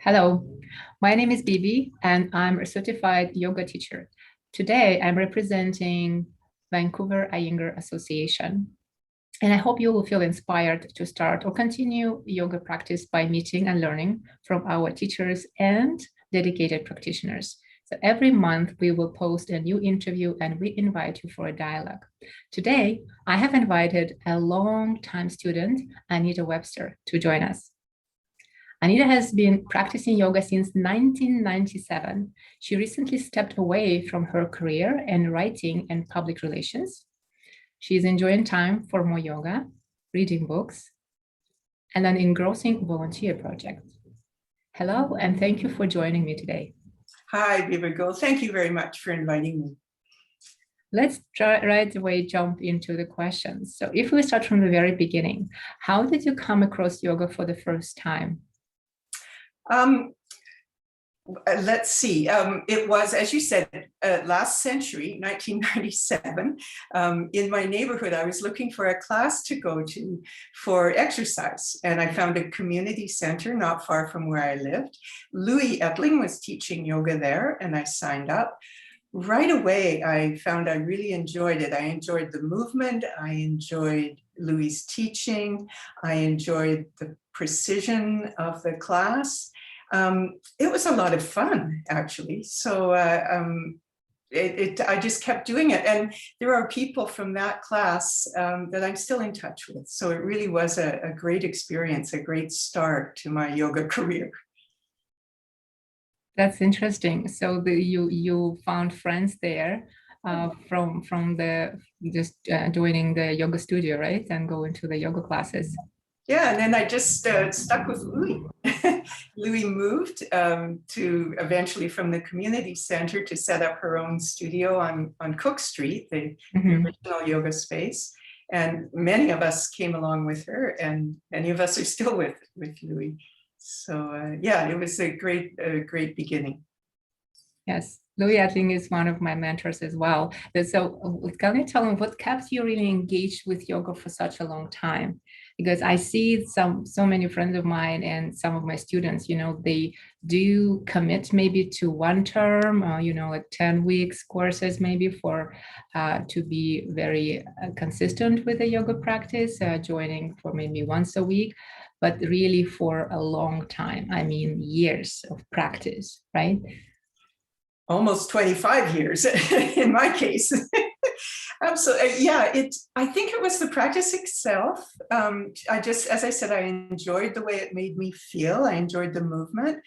Hello, my name is Bibi and I'm a certified yoga teacher. Today I'm representing Vancouver Iyengar Association. And I hope you will feel inspired to start or continue yoga practice by meeting and learning from our teachers and dedicated practitioners. So every month we will post a new interview and we invite you for a dialogue. Today, I have invited a long-time student, Anita Webster, to join us. Anita has been practicing yoga since 1997. She recently stepped away from her career in writing and public relations. She is enjoying time for more yoga, reading books, and an engrossing volunteer project. Hello, and thank you for joining me today. Hi, Bibi. Thank you very much for inviting me. Let's right away jump into the questions. So if we start from the very beginning, how did you come across yoga for the first time? Let's see. It was, as you said, last century, 1997. In my neighborhood, I was looking for a class to go to for exercise, and I found a community center not far from where I lived. Louis Etling was teaching yoga there, and I signed up. Right away, I found I really enjoyed it. I enjoyed the movement. I enjoyed Louis' teaching. I enjoyed the precision of the class. It was a lot of fun, actually. So I just kept doing it. And there are people from that class that I'm still in touch with. So it really was a great experience, a great start to my yoga career. That's interesting. So you found friends there from just joining the yoga studio, right? And going to the yoga classes. Yeah, and then I just stuck with Louis. Louis moved to eventually from the community center to set up her own studio on Cook Street, the original yoga space. And many of us came along with her, and many of us are still with Louis. So yeah, it was a great beginning. Yes, Louis, I think, is one of my mentors as well. So can you tell me what kept you really engaged with yoga for such a long time? Because I see so many friends of mine and some of my students, they do commit maybe to one term, like 10 weeks courses maybe for to be very consistent with the yoga practice, joining for maybe once a week, but really for a long time. I mean, years of practice, right? Almost 25 years in my case. Absolutely. Yeah, I think it was the practice itself. As I said, I enjoyed the way it made me feel. I enjoyed the movement.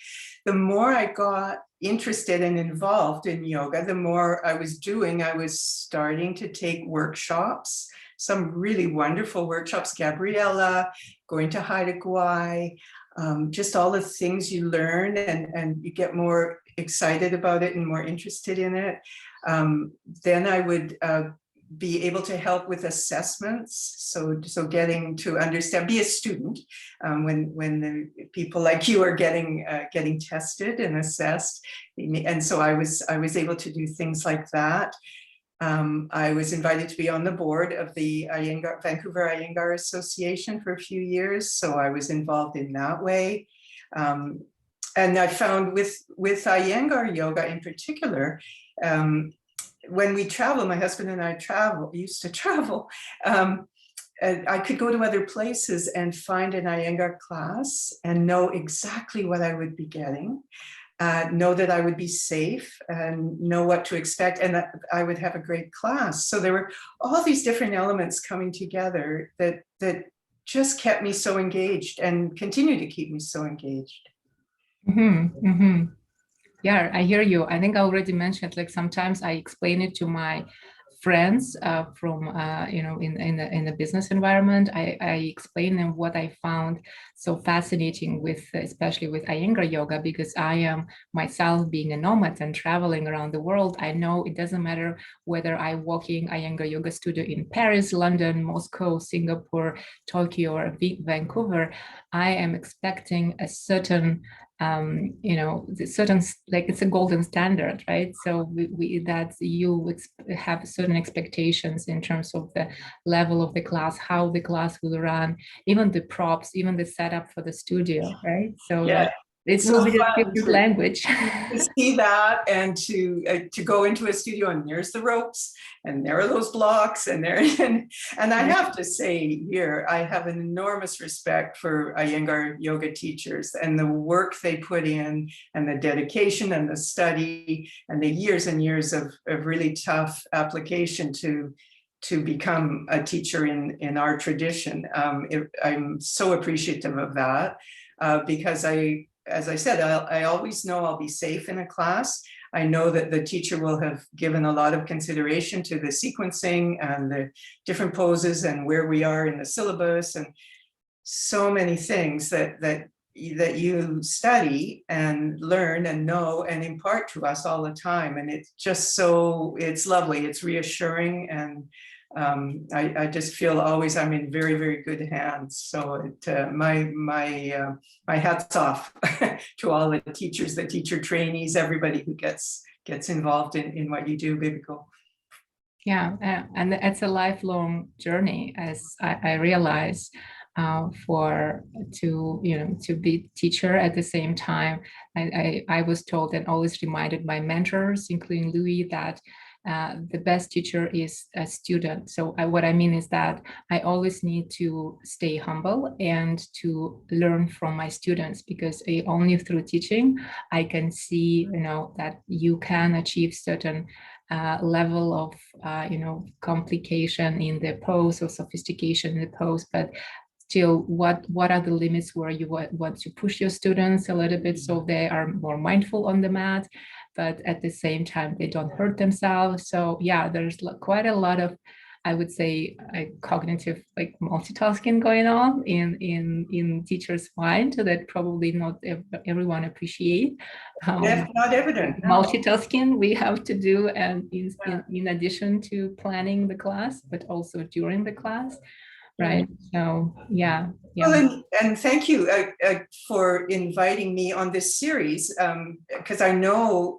The more I got interested and involved in yoga, the more I was doing. I was starting to take workshops, some really wonderful workshops, Gabriella, going to Haida Gwaii, just all the things you learn and you get more excited about it and more interested in it. Then I would be able to help with assessments. So getting to understand, be a student when the people like you are getting tested and assessed. And so I was able to do things like that. I was invited to be on the board of the Vancouver Iyengar Association for a few years. So I was involved in that way. And I found with Iyengar yoga in particular, when we travel, my husband and I used to travel, I could go to other places and find an Iyengar class and know exactly what I would be getting, know that I would be safe and know what to expect, and that I would have a great class. So there were all these different elements coming together that just kept me so engaged and continue to keep me so engaged. Mm-hmm, mm-hmm. Yeah, I hear you. I think I already mentioned, like sometimes I explain it to my friends from in the business environment. I explain them what I found so fascinating with, especially with Iyengar yoga, because I am myself being a nomad and traveling around the world. I know it doesn't matter whether I'm walking Iyengar yoga studio in Paris, London, Moscow, Singapore, Tokyo, or Vancouver. I am expecting a certain certain, like it's a golden standard, right? So that you have certain expectations in terms of the level of the class, how the class will run, even the props, even the setup for the studio, right? So yeah. It so will be a fun different language. to see that and to go into a studio and there's the ropes and there are those blocks and there and I have to say here I have an enormous respect for Iyengar yoga teachers and the work they put in and the dedication and the study and the years and years of really tough application to become a teacher in our tradition. I'm so appreciative of that because as I said, I always know I'll be safe in a class. I know that the teacher will have given a lot of consideration to the sequencing and the different poses and where we are in the syllabus and so many things that you study and learn and know and impart to us all the time. And it's just it's lovely, it's reassuring, and I just feel always I'm in very, very good hands. So my hats off to all the teachers, the teacher trainees, everybody who gets involved in what you do, Bibiko. Yeah, and it's a lifelong journey, as I realize. To be teacher at the same time, I was told and always reminded by mentors, including Louis, that the best teacher is a student. So what I mean is that I always need to stay humble and to learn from my students, because only through teaching I can see, that you can achieve certain level of, complication in the pose or sophistication in the pose, but still, what are the limits where you want to push your students a little bit so they are more mindful on the mat, but at the same time they don't hurt themselves. So yeah, there's quite a lot of, I would say, cognitive multitasking going on in teachers' mind that probably not everyone appreciate. Not evident. No. Multitasking we have to do, and in addition to planning the class, but also during the class. Right. So, yeah. Well, and thank you for inviting me on this series, because I know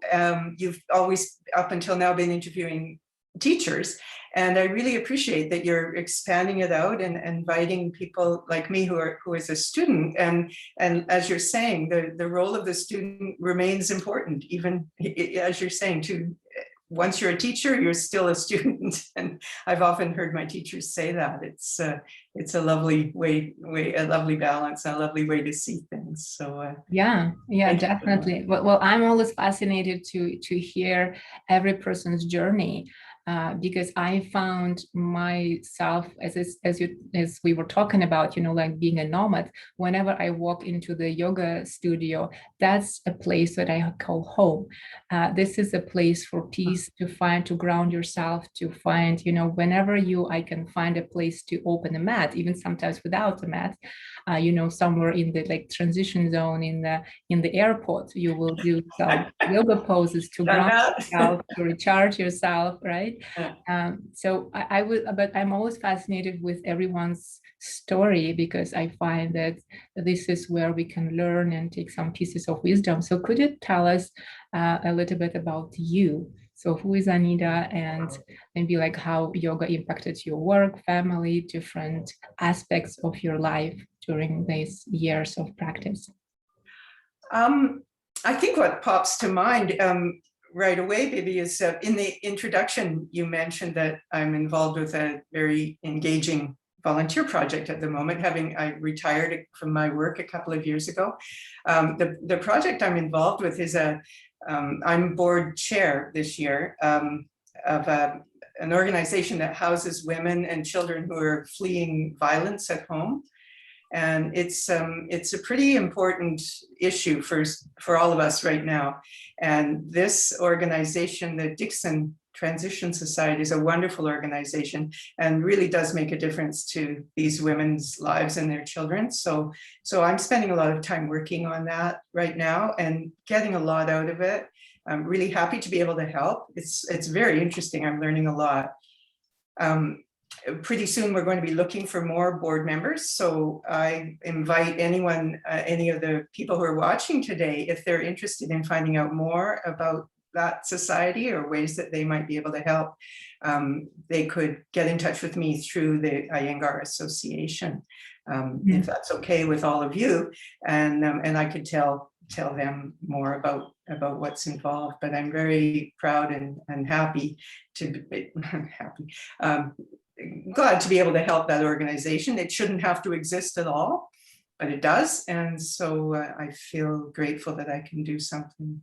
you've always, up until now, been interviewing teachers, and I really appreciate that you're expanding it out and inviting people like me who is a student. And as you're saying, the role of the student remains important, even as you're saying, to once you're a teacher, you're still a student. And I've often heard my teachers say that. It's a lovely a lovely balance, a lovely way to see things. So yeah, definitely. Well, I'm always fascinated to hear every person's journey. Because I found myself, as we were talking about, like being a nomad. Whenever I walk into the yoga studio, that's a place that I call home. This is a place for peace, to ground yourself, to find, whenever I can find a place to open a mat, even sometimes without a mat. Somewhere in the transition zone in the airport, you will do some yoga poses to ground yourself, to recharge yourself, right? So but I'm always fascinated with everyone's story, because I find that this is where we can learn and take some pieces of wisdom. So could you tell us a little bit about you? So who is Anita, and maybe how yoga impacted your work, family, different aspects of your life during these years of practice? I think what pops to mind right away, Bibi, is in the introduction, you mentioned that I'm involved with a very engaging volunteer project at the moment, I retired from my work a couple of years ago. The project I'm involved with is I'm board chair this year of an organization that houses women and children who are fleeing violence at home. And it's a pretty important issue for all of us right now. And this organization, the Dixon Transition Society, is a wonderful organization and really does make a difference to these women's lives and their children. So I'm spending a lot of time working on that right now and getting a lot out of it. I'm really happy to be able to help. It's very interesting. I'm learning a lot. Pretty soon we're going to be looking for more board members. So I invite anyone, any of the people who are watching today, if they're interested in finding out more about that society or ways that they might be able to help, they could get in touch with me through the Iyengar Association, if that's okay with all of you. And I could tell tell them more about what's involved. But I'm very proud and happy to be happy, glad to be able to help that organization. It shouldn't have to exist at all, but it does. And so I feel grateful that I can do something.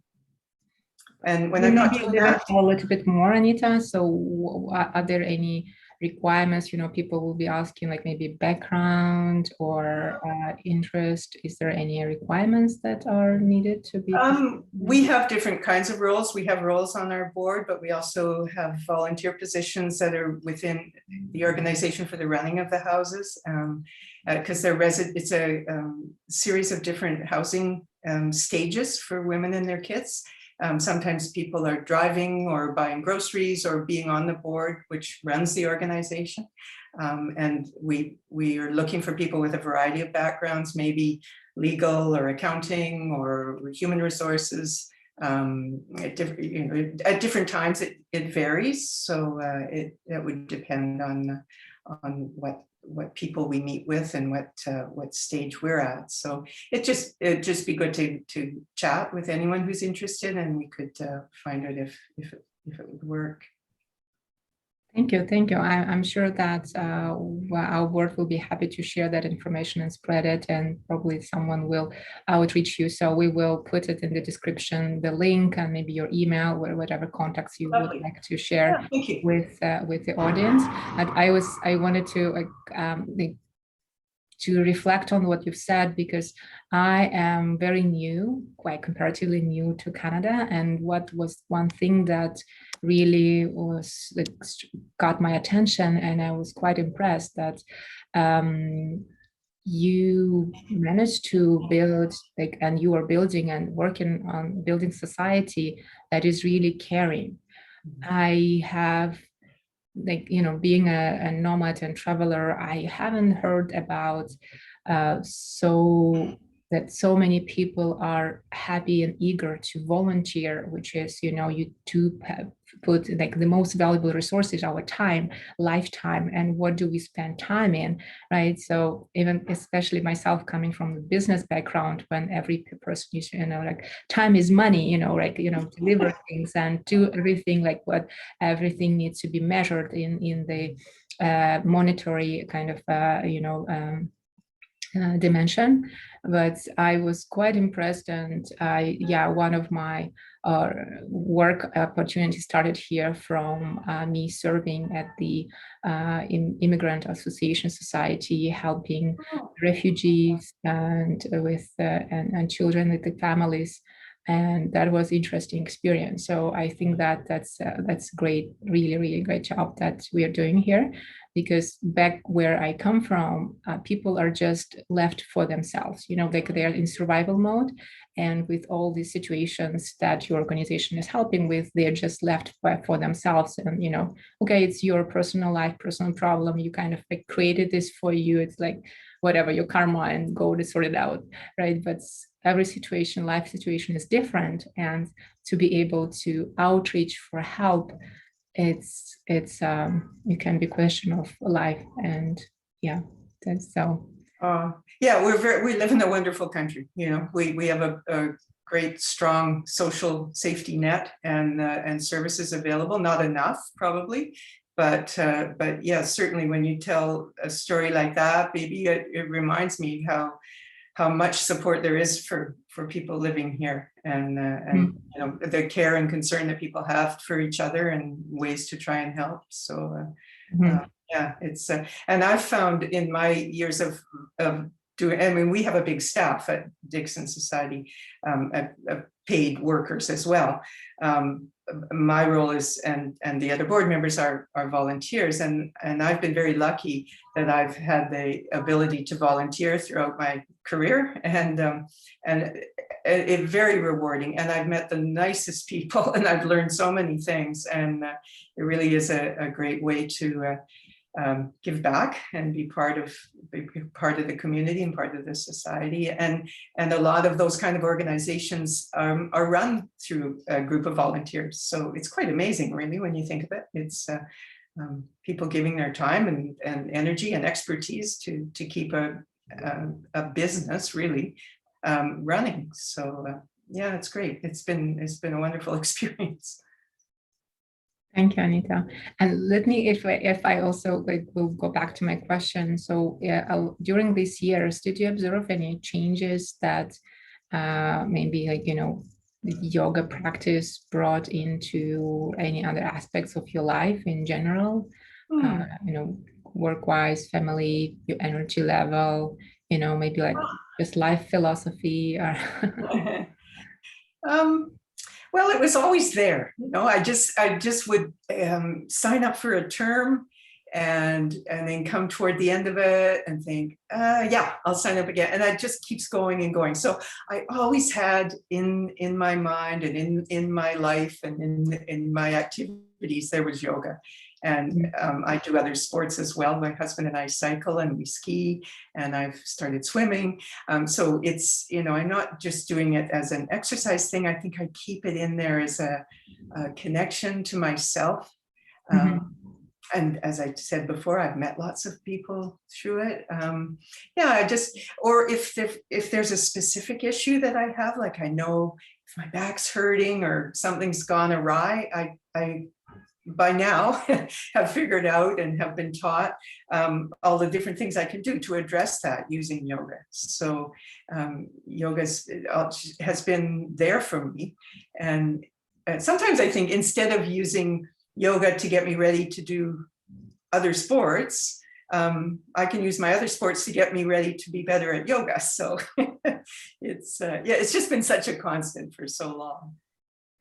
And when I'm not doing that, a little bit more, Anita. So are there any requirements, people will be asking, like maybe background or interest? Is there any requirements that are needed to be? We have different kinds of roles. We have roles on our board, but we also have volunteer positions that are within the organization for the running of the houses, because it's a series of different housing stages for women and their kids. Sometimes people are driving or buying groceries or being on the board, which runs the organization. And we are looking for people with a variety of backgrounds, maybe legal or accounting or human resources. At different times it varies. So it would depend on what people we meet with and what stage we're at. So it'd just be good to chat with anyone who's interested, and we could find out if it would work. Thank you. I'm sure that our board will be happy to share that information and spread it, and probably someone will outreach you. So we will put it in the description, the link, and maybe your email, or whatever contacts you would like to share with the audience. And I wanted to reflect on what you've said, because I am very new, quite comparatively new to Canada. And what was one thing that really got my attention, and I was quite impressed that you managed to build, and you are building and working on building society that is really caring. I have, being a nomad and traveler, I haven't heard about so many people are happy and eager to volunteer, which is, you do put the most valuable resources, our time, lifetime, and what do we spend time in, right? So even especially myself coming from the business background, when every person is, time is money, deliver things and do everything, everything needs to be measured in the monetary kind of dimension. But I was quite impressed, and one of my work opportunities started here from me serving at the Immigrant Association Society, helping refugees and with and children with the families. And that was interesting experience. So I think that that's great, really, really great job that we are doing here, because back where I come from, people are just left for themselves, they're in survival mode. And with all these situations that your organization is helping with, they're just left for themselves. And, okay, it's your personal life, personal problem. You kind of created this for you. It's whatever, your karma, and go to sort it out, right? But every situation, life situation is different. And to be able to outreach for help, it can be a question of life. And that's so. We live in a wonderful country. We have a great, strong social safety net and services available. Not enough, probably, but yeah, certainly when you tell a story like that, Bibi, it reminds me how much support there is for people living here, and the care and concern that people have for each other and ways to try and help. So it's and I've found in my years of doing, we have a big staff at Dixon Society, paid workers as well. My role is, and the other board members are volunteers, and I've been very lucky that I've had the ability to volunteer throughout my career, and it very rewarding. And I've met the nicest people, and I've learned so many things, and it really is a great way to give back and be part of the community and part of the society. And a lot of those kind of organizations are run through a group of volunteers. So it's quite amazing, really, when you think of it. It's people giving their time and energy and expertise to keep a business really running. So yeah, it's great. It's been a wonderful experience. Thank you, Anita. And let me, if I also will go back to my question. So during these years, did you observe any changes that maybe the yoga practice brought into any other aspects of your life in general? Work-wise, family, your energy level, maybe like just life philosophy or Well, it was always there. I just would sign up for a term and then come toward the end of it and think, yeah, I'll sign up again. And that just keeps going and going. So I always had in my mind and in my life and in my activities, there was yoga. And I do other sports as well. My husband and I cycle and we ski, and I've started swimming. So it's, I'm not just doing it as an exercise thing. I think I keep it in there as a connection to myself. And as I said before, I've met lots of people through it. Yeah, or if there's a specific issue that I have, like I know if my back's hurting or something's gone awry, I by now have figured out and have been taught all the different things I can do to address that using yoga. So yoga has been there for me. And sometimes I think instead of using yoga to get me ready to do other sports, I can use my other sports to get me ready to be better at yoga. So it's just been such a constant for so long.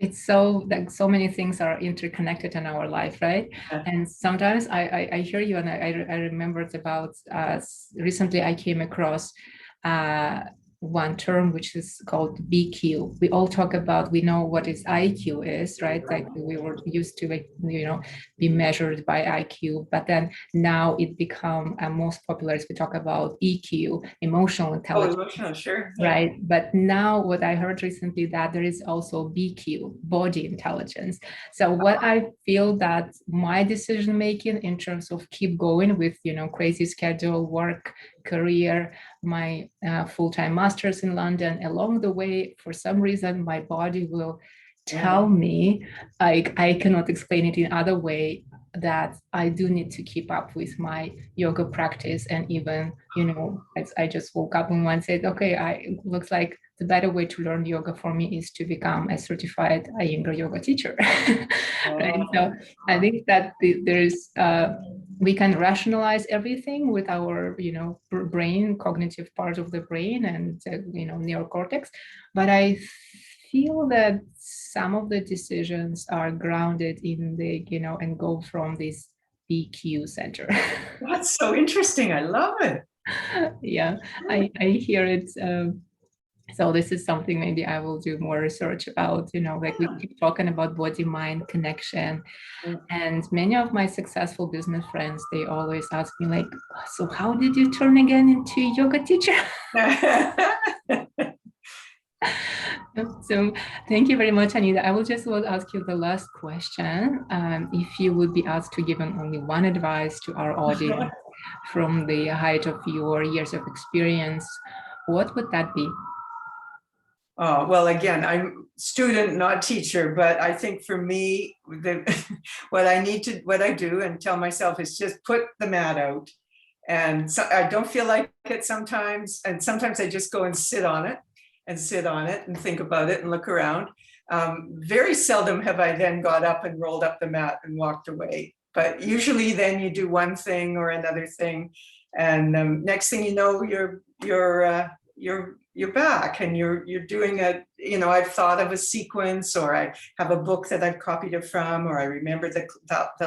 It's so like so many things are interconnected in our life, right? And sometimes I hear you, and I remembered about recently I came across one term which is called BQ. We all talk about, we know what is IQ is, right? Like we were used to be measured by IQ, but then now it become most popular as we talk about EQ, emotional intelligence. Oh, emotional, sure. Right. But now what I heard recently that there is also BQ, body intelligence. So what I feel that my decision making in terms of keep going with, crazy schedule, work, career, my full-time master's in London, along the way, for some reason, my body will tell me, I cannot explain it in other way, that I do need to keep up with my yoga practice. And even, I just woke up and one said, okay, it looks like the better way to learn yoga for me is to become a certified Iyengar yoga teacher. Right. So I think that there's we can rationalize everything with our, brain, cognitive part of the brain and, neocortex. But I feel that some of the decisions are grounded in the, and go from this BQ center. That's so interesting. I love it. Yeah, I hear it. So this is something maybe I will do more research about, like we keep talking about body-mind connection. And many of my successful business friends, they always ask me like, so how did you turn again into a yoga teacher? So thank you very much, Anita. I will ask you the last question. If you would be asked to give only one advice to our audience from the height of your years of experience, what would that be? Oh, well, again, I'm student, not teacher, but I think for me, what I do and tell myself is just put the mat out. And so I don't feel like it sometimes. And sometimes I just go and sit on it and think about it and look around. Very seldom have I then got up and rolled up the mat and walked away. But usually then you do one thing or another thing. And next thing you know, you're back and you're doing I've thought of a sequence, or I have a book that I've copied it from, or I remember the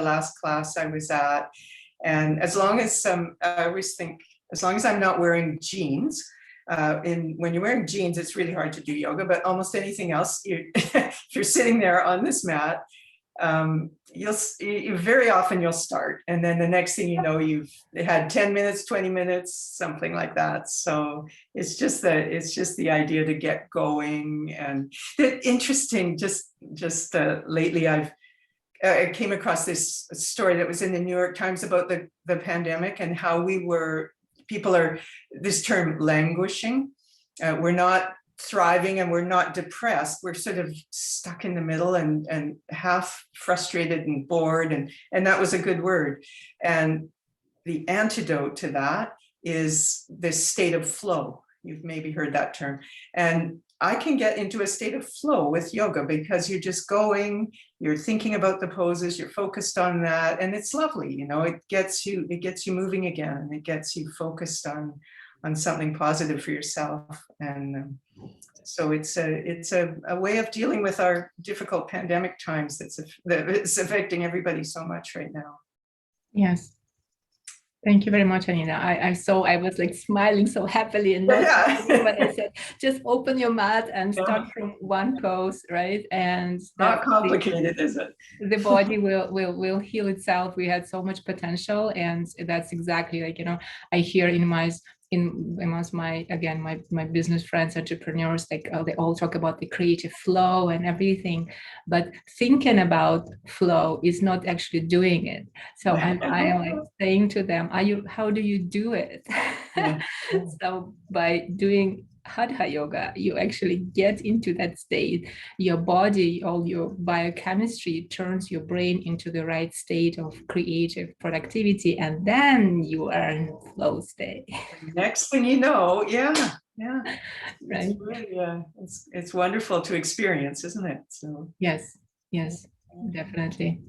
last class I was at. And as long as I always think, as long as I'm not wearing jeans, when you're wearing jeans, it's really hard to do yoga, but almost anything else, if you're sitting there on this mat, very often you'll start, and then the next thing you know, you've had 10 minutes, 20 minutes, something like that. So it's just the idea to get going. And interesting, just lately I came across this story that was in the New York Times about the pandemic and how people are, this term languishing. We're not thriving and we're not depressed. We're sort of stuck in the middle and half frustrated and bored. And that was a good word. And the antidote to that is this state of flow. You've maybe heard that term. And I can get into a state of flow with yoga because you're just going, you're thinking about the poses, you're focused on that, and it's lovely. You know, it gets you moving again, and it gets you focused on something positive for yourself. And so it's a way of dealing with our difficult pandemic times that's affecting everybody so much right now. Yes. Thank you very much, Anita. I was like smiling so happily and when I said, just open your mat and start from one pose, right? And not complicated, is it? The body will heal itself. We had so much potential, and that's exactly like, you know, I hear amongst my business friends, entrepreneurs, like they all talk about the creative flow and everything, but thinking about flow is not actually doing it. So I am like saying to them, how do you do it? So by doing Hatha yoga, you actually get into that state. Your body, all your biochemistry turns your brain into the right state of creative productivity, and then you are in flow state. Next thing you know, right. It's really, it's wonderful to experience, isn't it? So yes, definitely.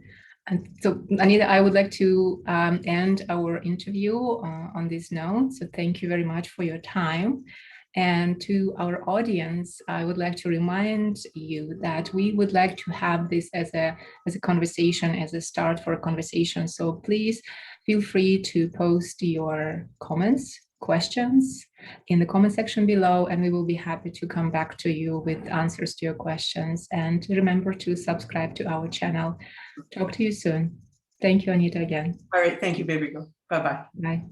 And so, Anita, I would like to end our interview on this note. So thank you very much for your time. And to our audience, I would like to remind you that we would like to have this as a conversation, as a start for a conversation. So please feel free to post your comments, questions in the comment section below, and we will be happy to come back to you with answers to your questions. And remember to subscribe to our channel. Talk to you soon. Thank you, Anita, again. All right. Thank you, Bibi. Bye-bye. Bye.